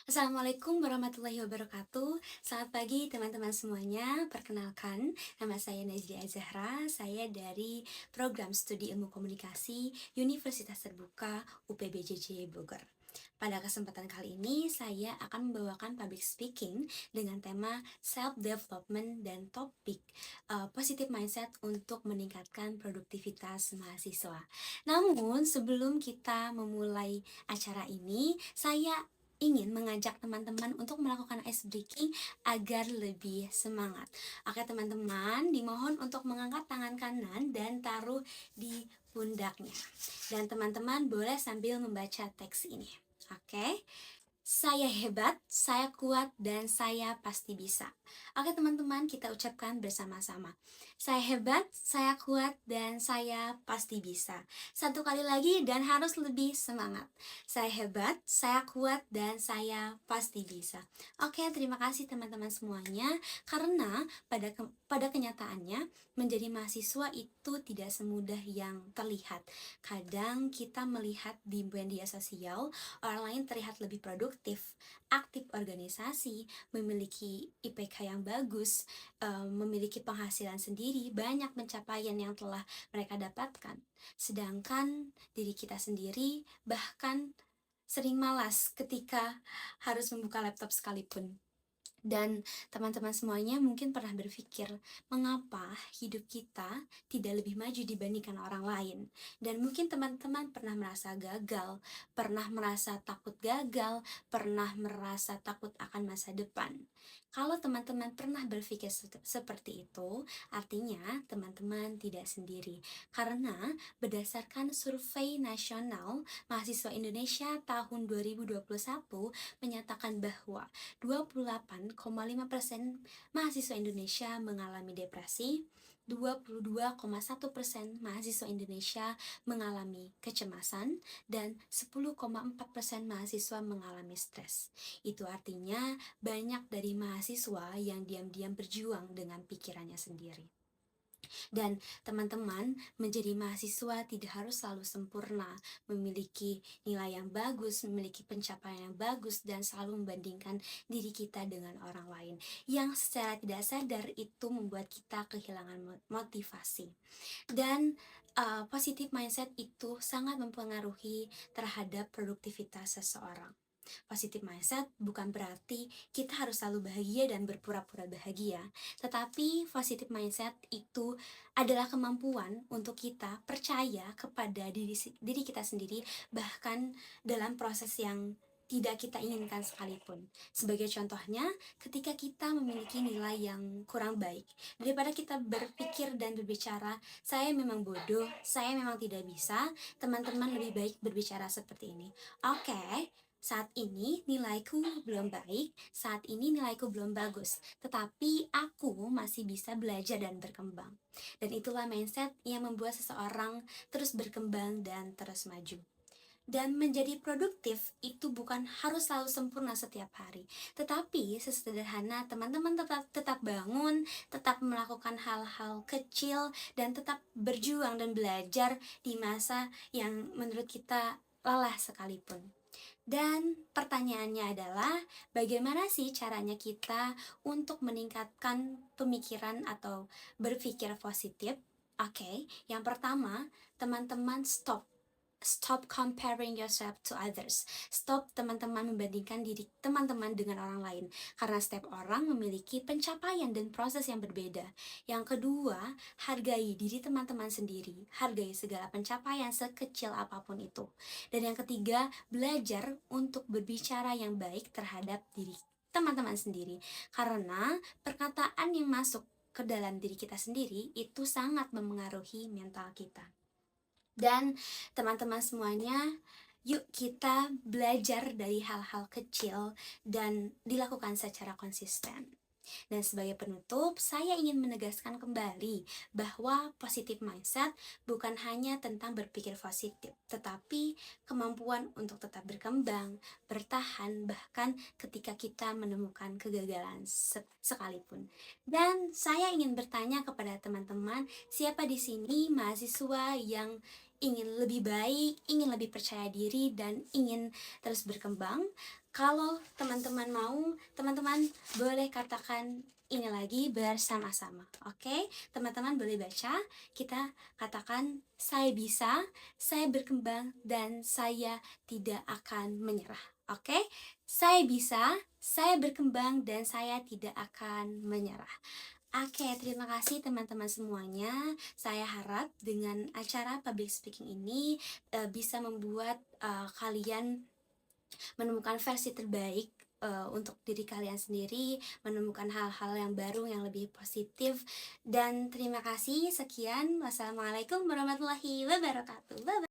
Assalamualaikum warahmatullahi wabarakatuh. Selamat pagi teman-teman semuanya. Perkenalkan, nama saya Nazria Zahra. Saya dari Program Studi Ilmu Komunikasi Universitas Terbuka UPBJJ Bogor. Pada kesempatan kali ini, saya akan membawakan public speaking dengan tema self-development dan topik positive mindset untuk meningkatkan produktivitas mahasiswa. Namun, sebelum kita memulai acara ini, saya ingin mengajak teman-teman untuk melakukan ice breaking agar lebih semangat. Oke teman-teman, dimohon untuk mengangkat tangan kanan dan taruh di pundaknya. Dan teman-teman boleh sambil membaca teks ini. Oke. Saya hebat, saya kuat, dan saya pasti bisa. Oke teman-teman, kita ucapkan bersama-sama. Saya hebat, saya kuat, dan saya pasti bisa. Satu kali lagi dan harus lebih semangat. Saya hebat, saya kuat, dan saya pasti bisa. Oke, terima kasih teman-teman semuanya. Karena pada kenyataannya, menjadi mahasiswa itu tidak semudah yang terlihat. Kadang kita melihat di media sosial, orang lain terlihat lebih produktif, aktif organisasi, memiliki IPK yang bagus, memiliki penghasilan sendiri, banyak pencapaian yang telah mereka dapatkan. Sedangkan diri kita sendiri bahkan sering malas ketika harus membuka laptop sekalipun. Dan teman-teman semuanya mungkin pernah berpikir, mengapa hidup kita tidak lebih maju dibandingkan orang lain? Dan mungkin teman-teman pernah merasa gagal, pernah merasa takut gagal, pernah merasa takut akan masa depan. Kalau teman-teman pernah berpikir seperti itu, artinya teman-teman tidak sendiri. Karena berdasarkan survei nasional mahasiswa Indonesia tahun 2021 menyatakan bahwa 28,5% mahasiswa Indonesia mengalami depresi, 22,1% mahasiswa Indonesia mengalami kecemasan, dan 10,4% mahasiswa mengalami stres. Itu artinya banyak dari mahasiswa yang diam-diam berjuang dengan pikirannya sendiri. Dan teman-teman, menjadi mahasiswa tidak harus selalu sempurna, memiliki nilai yang bagus, memiliki pencapaian yang bagus, dan selalu membandingkan diri kita dengan orang lain. Yang secara tidak sadar itu membuat kita kehilangan motivasi. Dan positive mindset itu sangat mempengaruhi terhadap produktivitas seseorang. Positive mindset bukan berarti kita harus selalu bahagia dan berpura-pura bahagia, tetapi positive mindset itu adalah kemampuan untuk kita percaya kepada diri kita sendiri, bahkan dalam proses yang tidak kita inginkan sekalipun. Sebagai contohnya, ketika kita memiliki nilai yang kurang baik, daripada kita berpikir dan berbicara, saya memang bodoh, saya memang tidak bisa, teman-teman lebih baik berbicara seperti ini. Oke, saat ini nilaiku belum baik, saat ini nilaiku belum bagus, tetapi aku masih bisa belajar dan berkembang. Dan itulah mindset yang membuat seseorang terus berkembang dan terus maju. Dan menjadi produktif itu bukan harus selalu sempurna setiap hari, tetapi sesederhana teman-teman tetap bangun, tetap melakukan hal-hal kecil, dan tetap berjuang dan belajar di masa yang menurut kita lelah sekalipun. Dan pertanyaannya adalah, bagaimana sih caranya kita untuk meningkatkan pemikiran atau berpikir positif? Oke, yang pertama, teman-teman Stop comparing yourself to others. Stop teman-teman membandingkan diri teman-teman dengan orang lain. Karena setiap orang memiliki pencapaian dan proses yang berbeda. Yang kedua, hargai diri teman-teman sendiri. Hargai segala pencapaian sekecil apapun itu. Dan yang ketiga, belajar untuk berbicara yang baik terhadap diri teman-teman sendiri. Karena perkataan yang masuk ke dalam diri kita sendiri itu sangat memengaruhi mental kita. Dan teman-teman semuanya, yuk kita belajar dari hal-hal kecil dan dilakukan secara konsisten. Dan sebagai penutup, saya ingin menegaskan kembali bahwa positive mindset bukan hanya tentang berpikir positif, tetapi kemampuan untuk tetap berkembang, bertahan, bahkan ketika kita menemukan kegagalan sekalipun. Dan saya ingin bertanya kepada teman-teman, siapa di sini mahasiswa yang ingin lebih baik, ingin lebih percaya diri, dan ingin terus berkembang. Kalau teman-teman mau, teman-teman boleh katakan ini lagi bersama-sama. Oke, teman-teman boleh baca. Kita katakan, saya bisa, saya berkembang, dan saya tidak akan menyerah. Oke, saya bisa, saya berkembang, dan saya tidak akan menyerah. Oke, terima kasih teman-teman semuanya. Saya harap dengan acara public speaking ini bisa membuat kalian menemukan versi terbaik untuk diri kalian sendiri, menemukan hal-hal yang baru yang lebih positif. Dan terima kasih, sekian. Wassalamualaikum warahmatullahi wabarakatuh. Bye-bye.